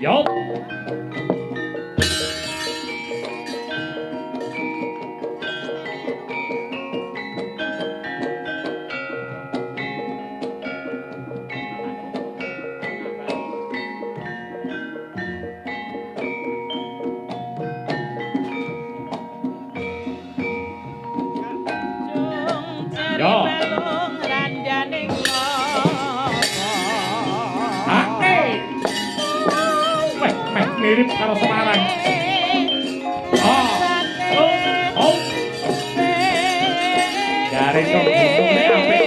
Yo. Yo. Mirip karo Semarang. Oh. Oh. Garing kok ngomongnya apik.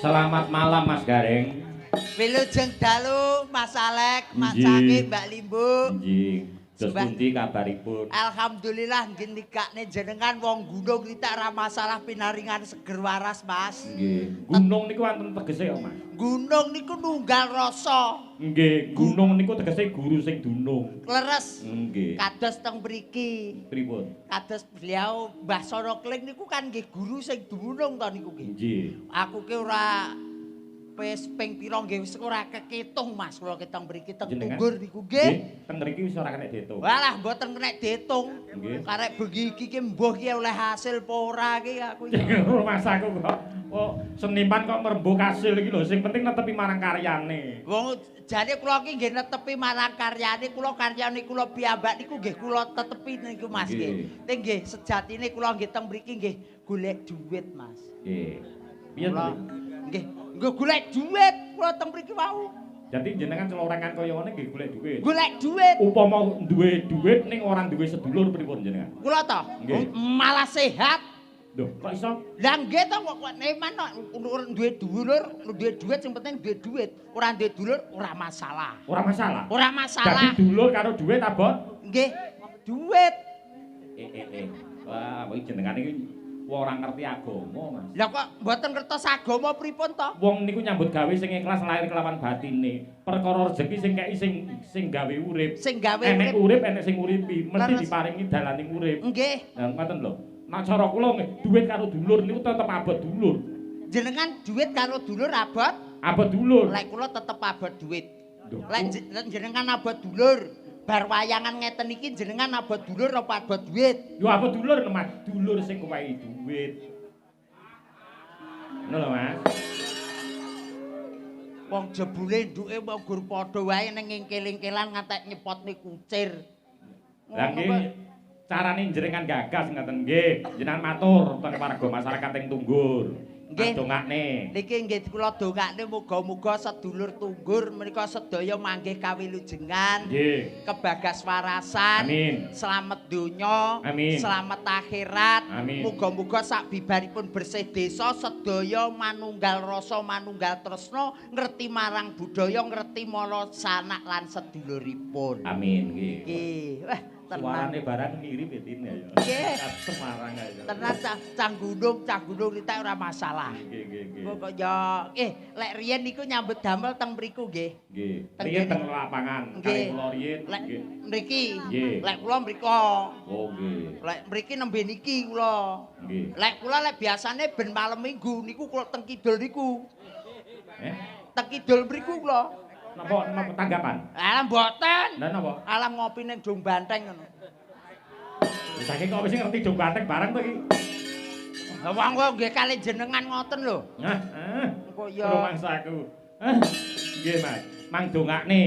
Selamat malam Mas Garing. Wilujeng dalu Mas Alek, Mas Sangi, Mbak Limbu. Nggih. Terus pundi kabaripun? Alhamdulillah nggih nikakne jenengan wong gunung kita ora masalah pinaringan seger waras, Mas. Nggih. Gunung niku wonten tegese kok, Mas. Gunung niku nunggal rasa. Nggih, gunung niku tegese guru sing dunung. Leres. Nggih. Kados teng mriki. Pripun? Kados beliau Mbah Sono Kling niku kan nggih guru sing dunung to niku nggih. Nggih. Aku ki ora wis ping pira nggih wis ora kekitung Mas kula keteng mriki teng Tunggur niku nggih. Teng mriki wis ora kena diitung. Walah mboten kena diitung. Nggih. Karek bengi iki ki mbuh ki oleh hasil apa ora ki aku. Mas aku kok seniman kok merembug hasil iki lho sing penting netepi marang karyane. Wong jane kula ki nggih netepi marang karyane kula karyane kula piyambak niku nggih kula tetepi niku Mas nggih. Ning nggih sejatine kula nggih teng mriki nggih golek dhuwit Mas. Nggih. Piye to? Nggih, nggo golek dhuwit kula teng mriki wau. Jadi jenengan celorengan kaya ngene nggih golek dhuwit. Golek dhuwit. Upama duwe dhuwit ning ora duwe sedulur pripun jenengan? Kula to malah sehat. Lho, kok iso? Lah nggih to kok neman duwe dulur, duwe dhuwit sing penting duwe dhuwit. Ora duwe dulur ora masalah. Ora masalah. Ora masalah. Dadi dulur karo dhuwit abot? Nggih, dhuwit. Wah, iki jenengan iki ora ngerti agama, Mas. Lah kok mboten ngertos agama pripun to? Wong niku nyambut gawe sing ikhlas lahir kelawan batine. Perkara rezeki sing kei sing gawe urip. Sing gawe enek urip, enek sing uripi, mesti diparingi dalaning urip. Nggih. Lah ngoten lho. Nek cara kula nggih, dhuwit karo dulur niku tetep abot dulur. Jenengan dhuwit karo dulur abot? Abot dulur. Lek kula tetep abot dhuwit. Lek jenengan abot dulur, bar wayangan ngeten iki jenengan abot dulur apa abot dhuwit? Yo abot dulur, Mas. Dulur sing kuwahi dhuwit. Ngono lho, Mas. Wong jebule nduke mau gur padha wae ning ngingkil-ingkilan ngantek nyepotne kucir. Lah nggih carane jenengan gagas ngoten nggih. Jenengan matur teng warga masyarakat ing Tunggur. Nggih. Dongakne. Niki nggih kula dongakne muga-muga sedulur Tunggur menika sedaya manggih kawilujengan. Nggih. Kebagas warasan. Amin. Slamet donya. Amin. Slamet akhirat. Amin. Muga-muga sak bibaripun bersih desa sedaya manunggal rasa manunggal tresna ngerti marang budaya ngerti mala sanak lan seduluripun. Amin nggih. Nggih. Wah, Suarane barang mirip ya. Nggih. Semarang ae. Tenan cah gunung kita ora masalah. Nggih. Pokoknya lek riyen niku nyambut damel teng mriku nggih. Nggih. Riyen teng lapangan, kali kula riyen nggih. Mriki. Nggih. Lek kula mriko. Oh nggih. Lek mriki nembe niki kula. Nggih. Lek kula lek biasane ben malam Minggu niku kula teng kidul niku. Teng kidul mriku kula. Napa tanggapan? Alah mboten. Lah napa? Alah ngopi ning Jong Banteng ngono. Saiki kok wis ngerti Jong Banteng bareng to iki. Lah wong kok nggih kali jenengan ngoten lho. Nah, Kok ya rumangsaku. Nggih, Mas. Mang dongakne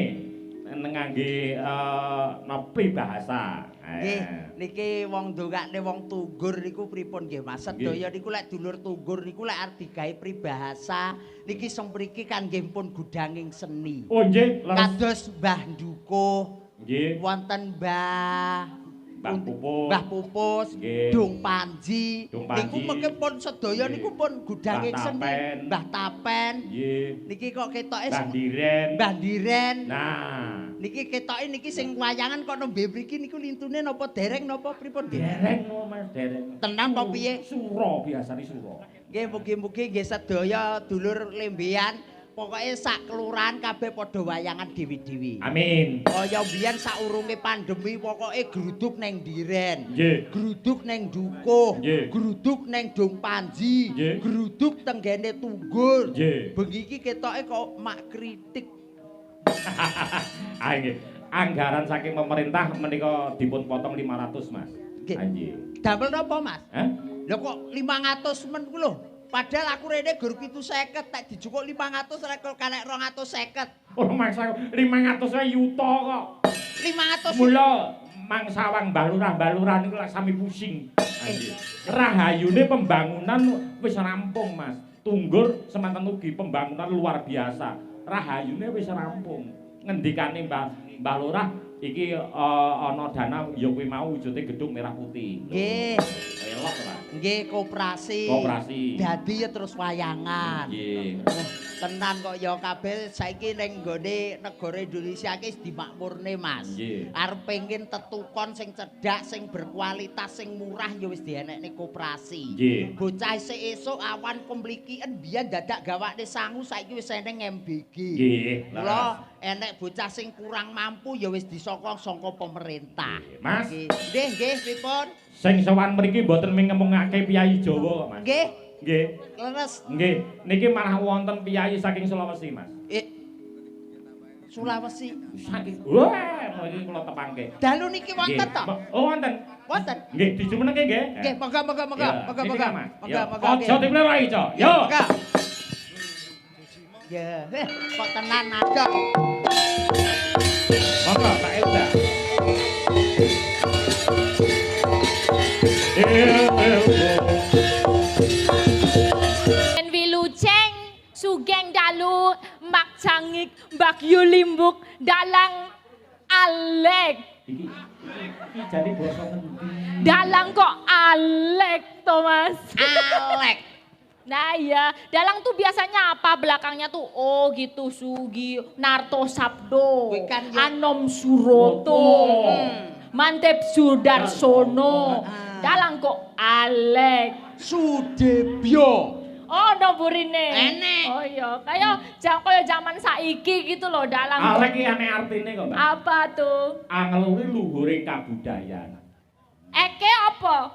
ngangge nopi bahasa. nggih niki wong ndongakne wong Tunggur niku pripun nggih Mas? Sedaya niku lek dulur Tunggur niku lek arep digawe pribahasa niki sempriki kanggih pun gudanging seni. Oh nggih, leres. Kados Mbah Dukuh. Nggih. Wonten Mbah Pupus. Mbah Pupus, Nggih. Dung Panji. Dung Panji. Niku mengke pun sedaya niku pun gudanging Mbah seni. Tapen. Mbah Tapen. Nggih. Niki kok ketoke Mbah Diren. Mbah Diren. Nah, Niki ketoke niki sing wayangan kok nembe mriki niku lintune napa dereng napa pripun nggih? dereng no Mas, dereng. Tenang apa piye? Suro biasane suro. Nggih mugi-mugi nggih sedaya dulur lembean pokoke sak kelurahan kabeh padha wayangan dewi-dewi. Amin. Kaya biyen saurunge pandemi pokoke gruduk neng Diren. Nggih. Gruduk neng Dukuh. Nggih. Gruduk neng Dung Panji. Nggih. Gruduk tenggene Tunggur. Nggih. Bengi iki ketoke kok mak kritik. Ah nggih. Anggaran saking pemerintah menika dipun potong 500, Mas. Nggih. Nggih. Damel napa, Mas? Hah? Lha kok 500 men ku lho. Padahal aku rene gur 750 tak dijukuk 500 rek kalek 250. Oh, mangsa 500 wae yuta kok. 500 Mula mangsawang balurah-balurah niku lak sami pusing. Nggih. Rahayune pembangunan wis rampung, Mas. Tunggur semanten ugi pembangunan luar biasa. Rahayune wis rampung. Ngendikane Mbah Lurah iki ana dana ya kuwi mau wujude gedung merah putih. Nggih. Elok ta. Nggih koperasi. Koperasi. Dadi ya terus wayangan. Nggih. Tenan kok ya kabeh saiki ning nggone negara Indonesia iki dimakmurne Mas. Nggih. Arep pengin tetukon sing cedhak, sing berkualitas, sing murah ya wis dienekne koperasi. Nggih. Bocah esuk awan komplikian biyen dadak gawakne sangu saiki wis eneng MBG. Nggih. Mula enek bocah sing kurang mampu ya wis disokong saka pemerintah. Mas. Nggih, nggih, pripun? Sing sowan mriki mboten ngemungake piyai Jawa kok, Mas. Nggih. Nggih. Leres. Nggih, niki malah wonten piyai saking Sulawesi, Mas. Sulawesi. Saking wah, iki kula tepangke. Dalu niki wonten to? Oh, wonten. Wonten. Nggih, dijumenengke nggih. Nggih, monggo. Ya, Monggo. niki, Mas. Monggo, Ya. monggo. Aja diplerai, Cok. Yo. Monggo. Ya, kok tenan ada. Monggo, Pak Elda. En Wilujeng, Sugeng Dalu, Mak Cangik, Mbak Yulimbuk, Dalang Alek. Iki jane basa ngendi? Dalang kok Alek, Thomas. Alek. Nah iya, dalang tuh biasanya apa? Belakangnya tuh oh gitu, Sugi, Narto Sabdo, Kuwi kan ya- Anom Suroto, Mantep Sudarsono. Dalang kok Alek. Sudebyo. Oh, no burine. Enek. Oh iya, kaya zaman saiki gitu loh dalang. Alek iki aneh artine kok, Mbak. Apa tuh? Angeluri luhuring kabudayan. Eke apa?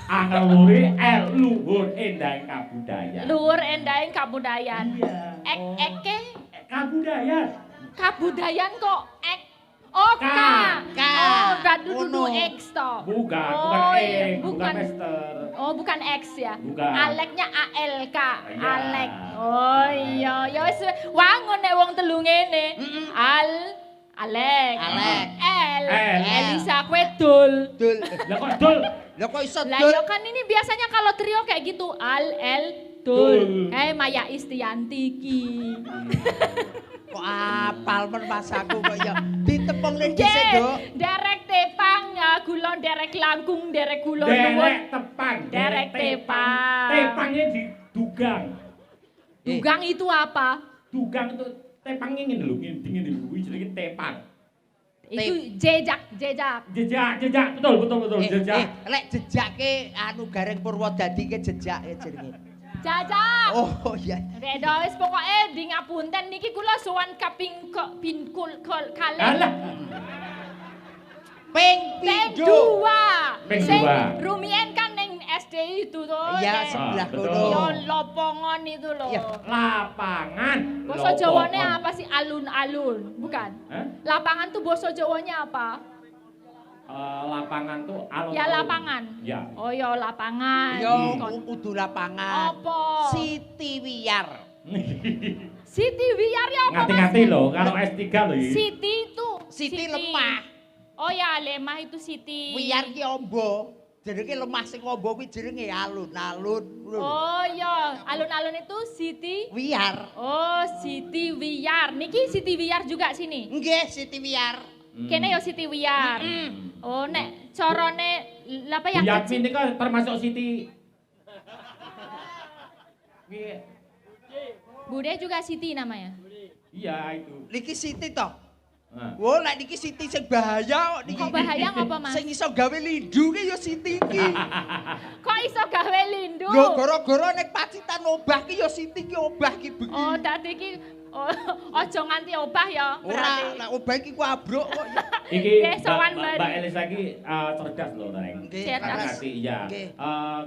Angeluri luhur endang kabudayan. Luhur endahing kabudayan. Iya. Eke Kabudayan. kabudayan kok Oh, K. K. Oh, berarti dudu Ono. X toh. Bukan, Oh, bukan iya, X, bukan Esther. Oh, bukan X ya. Bukan. Aleknya ALK. Iya. Alek. Oh iya, ya wis wangun nek wong telu ngene. Alek. Alek. L. L. Elisa kue dul. Dul. Lah kok dul? Lah kok iso Lah dul? ya kan ini biasanya kalau trio kayak gitu. L Dul. dul. Maya Istianti ki. Kok apal men pas aku kok ya ditepung ning dhisik, Dok. Derek tepang, gulon derek langkung, derek gulon nuwun. Derek tepang. Derek tepang. Tepangnya didugang. Dugang itu apa? Dugang itu tepangnya ngene lho, ngene lho. Kuwi jenenge tepang. Itu jejak. Jejak, betul, jejak. Lek jejake anu Gareng Purwodadi ke jejak jenenge. Jajak. Oh iya. Reda wis pokoke di ngapunten niki kula sowan kaping pinkul kalih. Alah, Ping Ping pindho. 2. Ping Sing dua. rumiyin kan ning SD itu tuh. Iya, Nek. sebelah betul. kono. Yo lopongan itu loh. Iya. Lapangan. Boso Lopongan. Jawanya apa sih? Alun-alun, bukan? Hah? Lapangan tuh boso Jawanya apa? Lapangan tuh alun. Ya lapangan. Ya. Oh yo lapangan. Yo Kon- kudu lapangan. Apa? Siti Wiyar. Siti Wiyar ya apa? Ngati-ngati Mas? loh, kalau S3 loh ini. Siti itu. Siti lemah. Oh ya lemah itu Siti. Wiyar ki ombo. Jenenge lemah sing ombo kuwi jenenge alun-alun. Oh ya, alun-alun itu Siti. Wiyar. Oh, Siti Wiyar. Niki Siti Wiyar juga sini. Nggih, Siti Wiyar. Kene yo Siti Wiyar. Oh, nek corone apa yang Bu Yasmin kecil? ini kan termasuk Siti. Iya. Bude juga Siti namanya. Iya itu. Niki Siti toh. Nah. Wo, lek niki Siti sing bahaya kok niki. Kok bahaya ngapa, Mas? Sing iso gawe lindu ki ya Siti ki. Kok iso gawe lindu? Lho gara-gara nek pacitan obah ki ya Siti ki obah ki bengi. Oh, dadi ki ojo nganti obah ya. Ora, Berarti. lek obah ki ku abruk kok. Ya. Iki Nggih, sowan Mbak bari. Elisa iki cerdas loh, Neng. Nggih, Cerdas. Hati iya. Nggih.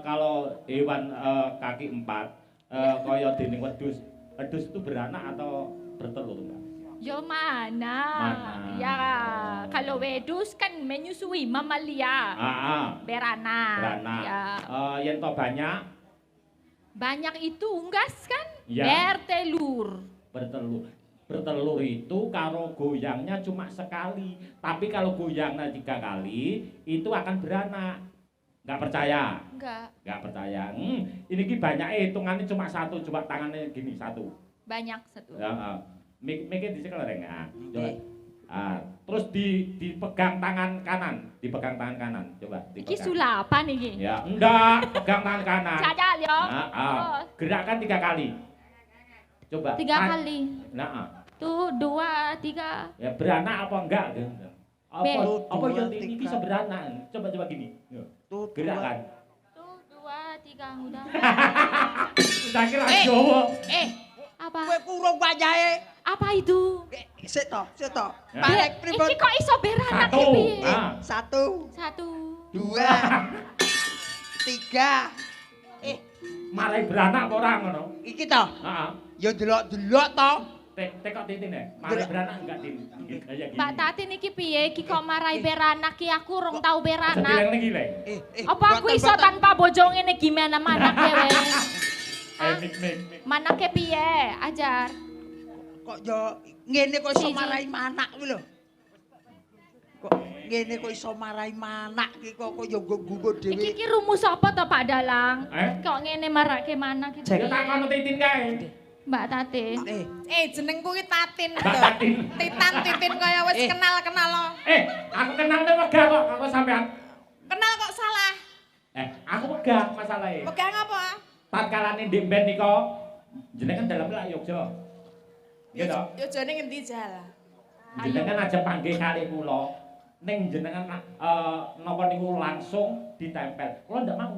Kalau hewan kaki 4 kaya dening wedhus, wedhus itu beranak atau bertelur, Mbak? Yo mana? Mana? Ya, kalau wedus kan menyusui mamalia. Beranak. Beranak. Ya. Yen to banyak Banyak itu unggas kan? Ya. Bertelur. bertelur. Bertelur itu kalau goyangnya cuma sekali, tapi kalau goyangnya 3 kali itu akan beranak. Nggak percaya? Enggak, Nggak percaya. Ini ki banyak hitungannya cuma 1, coba tangannya gini 1. banyak satu. Ya, mikir di sekeleng ya. Coba. Nggih. Terus dipegang tangan kanan, dipegang tangan kanan. Coba Iki dipegang. sulapan iki. Ya, enggak, pegang tangan kanan. Cacat yo. Oh. Gerakan 3 kali. Coba. 3 kali. Nah, Tuh 2, 3. ya beranak apa enggak? Apa Ben. apa yang 2, ini 3. bisa beranak? Coba gini. Tuh Gerakan. Tuh 2, 3 udah. Udah kira Eh. Jawa. Apa? kowe kurung wayahe. Apa itu? Sik to, sik to. Ya. Parek Iki pripun? kok iso beranak Satu. ki piye? Ah. 1, 1. 2, 3. Malah beranak apa ora ngono? Iki to. Heeh. Ya delok-delok to. Tekok titin ya. Malah beranak enggak tin. Kayak gini. Mbak Tati niki piye? Iki kok marai beranak ki aku rong tau Jadi beranak. lagi lek. Apa aku iso tanpa bojo ngene gimana manake we? Mik. Manake piye? Ajar. Kok yo ngene kok iso Siji. marai manak kuwi lho. Kok ngene kok iso marai manak ki kok yo nggo Iki dhewe. ki rumus apa to Pak Dalang? Eh? Kok ngene marake manak ki? Ya tak kono titin kae. Mbak Tati. Jenengku ki Tatin. Mbak Tatin. Titan Titin kaya wis kenal-kenal lo. Aku kenal nek megah kok aku sampean. Kenal kok salah. Aku megah masalahe. Pegang apa? Tatkalane ndek ben nika jenengan dalam lah Yogya. Nggih to? Yo jane ngendi jala? Jenengan aja panggih kali kula. Ning jenengan napa niku langsung ditempel. Kula ndak mau.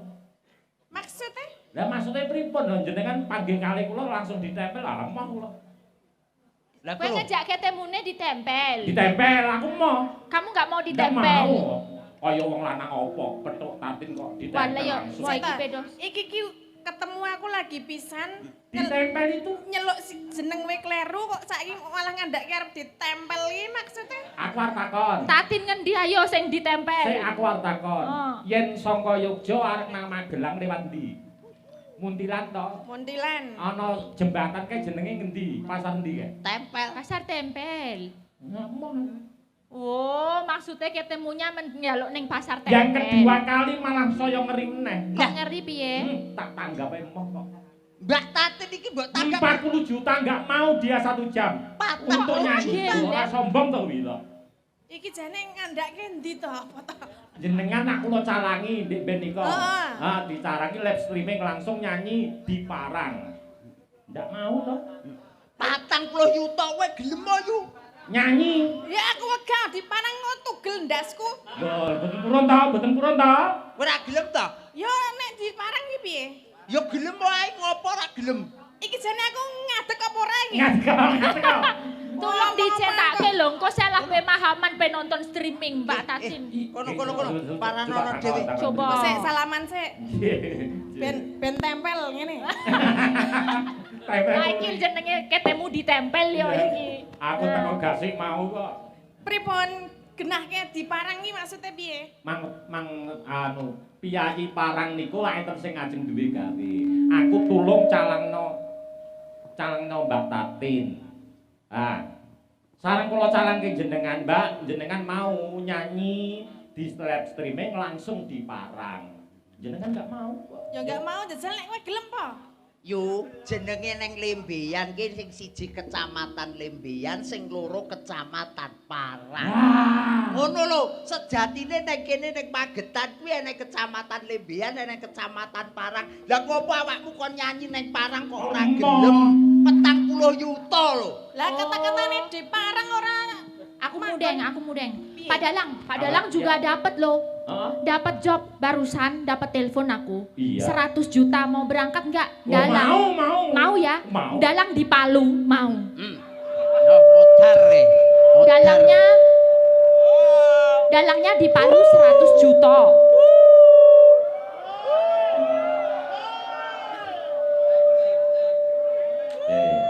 Maksudnya? Lah maksudnya pripun lho jenengan panggih kali kula langsung ditempel lah mau kula. Lah Kowe ngejak ketemune ditempel. Ditempel aku mau. Kamu nggak mau Ndak ditempel? mau. Kaya wong lanang apa petuk tatin kok ditempel. Wala yo, langsung. wah iki pedos. Iki ki ketemu aku lagi pisan Ditempel itu nyeluk si jeneng we kleru kok saiki malah ngandak arep ditempeli maksudnya? aku arep takon. Tatin ngendi ayo sing Sik ditempel? aku arep takon. Oh. Yen saka Yogya arep nang Magelang lewat ndi? Muntilan to. Muntilan. Ana jembatan kae jenenge ngendi? Pasar ndi kae? tempel. Pasar tempel. Ngomong. Oh, maksudnya ketemunya nyaluk ning pasar tempel. Yang kedua kali malah saya ngeri meneh. Kok ngeri piye? Tak tanggap ae emoh kok. Mbak Tatin iki mbok tanggap 40 juta enggak mau dia 1 jam. Untuk nyanyi. Gila. Ora sombong to kuwi lho. Iki jane ngandake endi to apa to? Jenengan aku lo calangi ndek ben nika. Heeh. Dicarangi live streaming langsung nyanyi di Parang. Ndak mau to. 40 juta kowe gelem yu. Nyanyi. Ya aku wegah dipanang tugel ndasku. Lho, boten purun to? Ora gelem to? Yo nek diparang ki piye? Ya gelem wae ngopo ora gelem. Iki jane aku ngadeg apa ora iki? Ngadeg. Tolong dicetake lho, engko salah pemahaman penonton streaming Mbak Tatin. Kono. Paranono dhewe. Coba. Sik salaman sik. Nggih. Ben tempel ngene. Lah iki jenenge ketemu ditempel ya iki. Aku teko gasik mau kok. Pripun genahke diparang iki maksudnya piye? Mang anu piyai parang niku lak enten sing ngajeng duwe gawe. Aku tulung calangno Mbak Tatin. Sareng kula calangke jenengan, Mbak, jenengan mau nyanyi di live streaming langsung diparang. Jenengan enggak mau kok. Ya enggak mau jajal nek kowe gelem po. Yo jenenge neng Lembeyan ki sing siji kecamatan Lembeyan, sing loro kecamatan Parang. Ngono lho, sejatine neng kene neng Magetan kuwi ana kecamatan Lembeyan, ana kecamatan Parang. Lah ngopo awakmu kon nyanyi neng Parang kok ora gelem? 40 yuta lho. Lah kata-katane di Parang ora Aku mudeng. Piye? Pak Dalang juga dapat loh. Heeh. Dapat job barusan, dapat telepon aku. Iya. 100 juta mau berangkat enggak? Oh, Dalang. mau. Mau ya? Mau. Dalang di Palu, mau. Oh, modar e. Dalangnya di Palu 100 juta.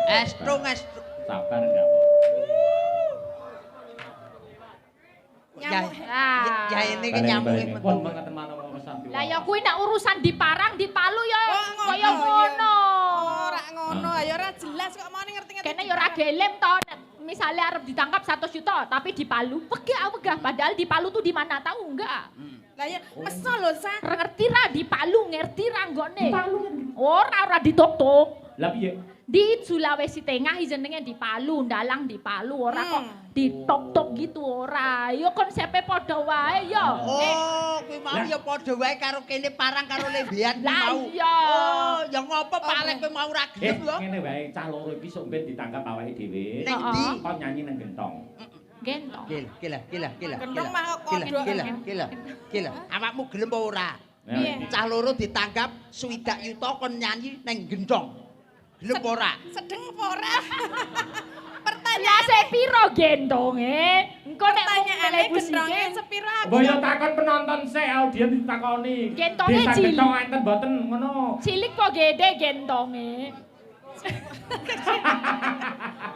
Estung. Sabar enggak? nyamuk. Ya ini ki nyamuke metu. Pun mengeten manawa sampe. Lah ya kuwi nek urusan di Parang, di Palu ya Oh, kaya ngono. Ora ngono, ya ora jelas kok mau ngerti-ngerti. Kene ya ora gelem to nek misale arep ditangkap 100 juta tapi di Palu wegah padahal di Palu tuh di mana tahu enggak? Lah ya meso lho, Sa. Ngerti ra di Palu, ngerti ra nggone? Ora ditok-tok. Lah piye? Di Sulawesi Tengah jenenge di Palu, Dalang di Palu, ora kok ditok-tok gitu ora. Yo konsepnya padha wae yo. Oh, kuwi mau ya padha wae karo kene Parang karo Lembeyan kuwi Lah mau. iya. Oh, ya ngopo Parang kowe mau ra gelem lho? Ngene wae cah loro iki sok ben ditangkap awake dhewe. Ning ndi? Kok nyanyi nang gentong. Gentong. Gila. Gendong mah kok Gila. Awakmu gelem apa ora? Piye? Cah loro ditangkap 60 yuta kon nyanyi nang gendong. Gelem apa ora? sedeng apa ora? Ya Pertanyaan sepiro gendonge? Engko nek wong pertanyaane televisi gendongnya sepiro aku? Mbok yo takon penonton sik audiens ditakoni. Gentongnya Desa cilik. gentong enten mboten ngono. cilik kok gede gendonge.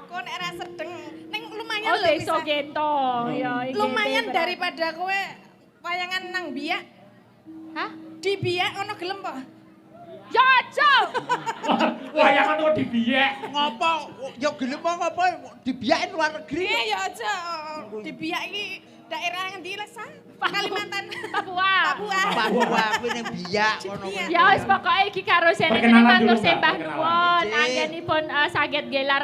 Kok nek ora sedeng, ning lumayan Oh lho desa bisa. gentong. Ya iki. Lumayan daripada kowe wayangan nang biak. Hah? Di biak ono gelem po? Ya aja. Wayangan kok dibiyek. Ngopo? Ya gelem apa ngopo? Dibiyakin luar negeri. Iya ya aja. Di biak iki daerah ngendi le, Sa? Kalimantan. Papua. Papua kuwi ning biyak ngono kuwi. Ya wis pokoke iki karo sene Perkenalan matur dulu, Mbak, sembah perkenalan. nuwun. Nggih. Anggenipun saged gelar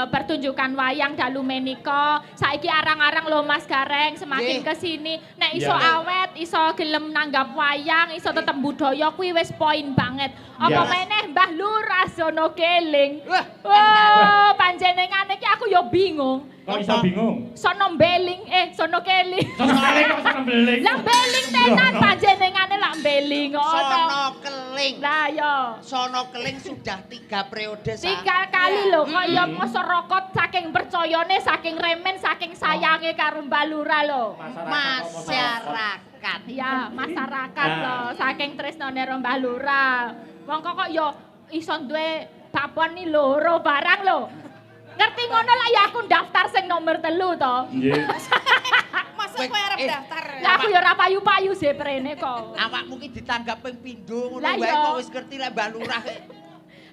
pertunjukan wayang dalu menika. Saiki arang-arang lho Mas Gareng semakin Nggih. kesini nek iso Ya. awet, iso gelem nanggap wayang, iso tetep budaya kuwi wis poin banget. Apa Ya. meneh Mbah Lurah sono keling. Wah, Oh, panjenengan iki aku ya bingung. Kok iso bingung? Sono beling, sono keling. Sono kali kok sono beling. Lah beling tenan panjenengane lak beling ngono. Sono keling. Lah yo. Sono keling sudah 3 periode, Sa. 3 kali lho kaya masyarakat saking percayane, saking remen, saking sayange karo Mbak Lurah lho. Masyarakat. Ya, masyarakat lho, saking tresnane karo Mbah Lurah. Wong kok yo iso duwe babon ni loro barang lho. Ngerti ngono lah ya aku daftar sing nomor 3 to. Nggih. Masa kowe arep daftar? Lah aku yo ora payu-payu sih prene kok. Awakmu ki ditanggap ping pindho ngono Lah wae iya. kok wis ngerti lek Mbah Lurah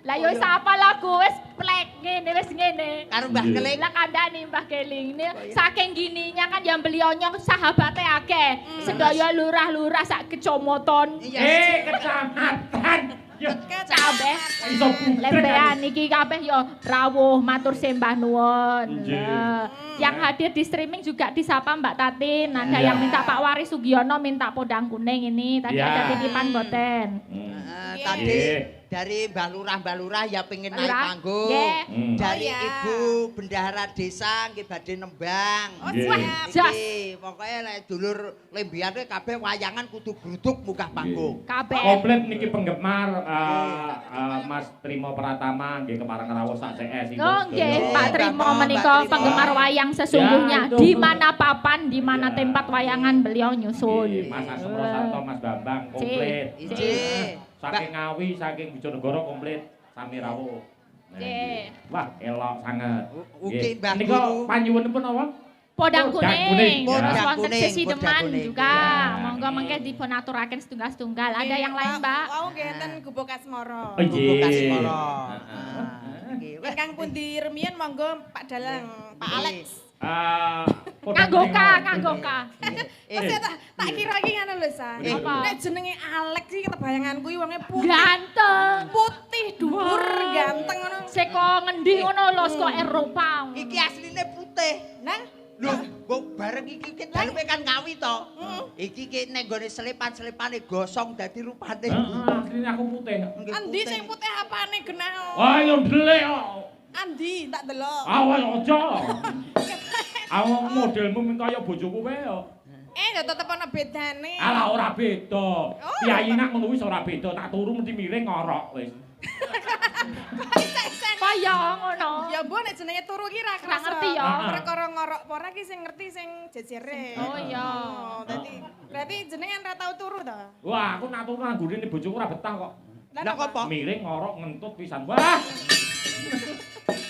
Lah yo wis apa lagu wis plek ngene wis ngene. karo Mbah Nggih. Keling. Lah kandhane Mbah Keling ini saking gininya kan yang beliaunya sahabate akeh. Sedaya lurah-lurah sak kecamatan. Iya. Kecamatan. Ya Kabeh iso budek. lembean iki kabeh yo rawuh matur sembah nuwun. Nggih. Nah, yang hadir di streaming juga disapa Mbak Tatin. Ada Iya. yang minta Pak Waris Sugiono minta podang kuning ini. Tadi Iya. ada titipan boten. Hmm. tadi Nggih. dari Mbah Lurah ya pengen naik Lurah, panggung. nggih. Dari Oh, iya. Ibu Bendahara Desa nggih badhe nembang. Oh, Nggih. siap. Jas. Iki pokoke lek dulur lembian kuwi kabeh wayangan kudu gruduk munggah panggung. Kabeh. Komplit niki penggemar Mas Trimo Pratama nggih kepareng rawuh sak CS iki. Oh nggih, Pak Trimo Mbak menika Trimo. penggemar wayang sesungguhnya. Ya, itu. Di mana papan, di mana Ya. tempat wayangan beliau nyusul. Nggih, Mas Asem Rosanto, Mas Bambang komplit. Ije. Saking Ngawi, saking Bojonegoro komplit sami rawuh. Nah, Nggih. nggih. Wah, elok sanget. Ugi Nggih. Mbah Nika Guru. panyuwunipun apa? Podang Podang kuning, kuning. terus Podang wonten kuning, sesi podang deman kuning. juga. Ya. Monggo mengke dipunaturaken setunggal-setunggal. Ada yang lain, Mbak? Wau nggih enten Gubuk Asmara. Oh, iya. Gubuk Asmara. Heeh. Nggih. Ingkang pundi remiyen monggo Pak Dalang, Pak Alex. Podang Kanggo kuning Ka, mawon. kanggo Ka. Wis tak kira iki ngono lho, Sa. Apa? Nek jenenge Alex iki kebayanganku iki wonge putih. Ganteng. Putih dhuwur Wah. ganteng ngono. Seko ngendi ngono lho, saka Eropa. Iki asline putih. Nang Lho, mbok bareng iki ki daleme kan Ngawi to. Iki ki nek nggone selipan-selepane gosong dadi rupane. Heeh, asline aku putih. Nggih, Andi sing putih apane genah? Wah, yo ndelik kok. Andi tak delok. Awas aja. Awak modelmu mung kaya bojoku wae yo. Ya tetep ana bedane. Alah ora beda. Piyayi nak ngono wis ora beda, tak turu mesti miring ngorok wis. Kaya ngono. Ya mbok nek jenenge turu ki ra Ra ngerti ya. Perkara ngorok apa ora ki sing ngerti sing jejere. Oh iya. Oh, dadi berarti jenengan ra tau turu to? Wah, aku nak turu nang gurine bojoku ora betah kok. Lah kok apa? Miring ngorok ngentut pisan. Wah.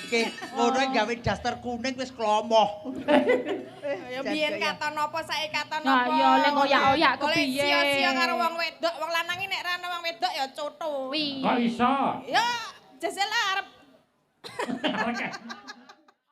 Ki ngono gawe daster kuning wis klomoh. Ya biyen katon apa saiki katon Nah, apa? ya lek ngoyak-oyak Golek kepiye. sia-sia karo wong wedok, wong lanang iki nek ra ana wong wedok ya cotho. Wi. Kok iso? Ya jajal arep Arek.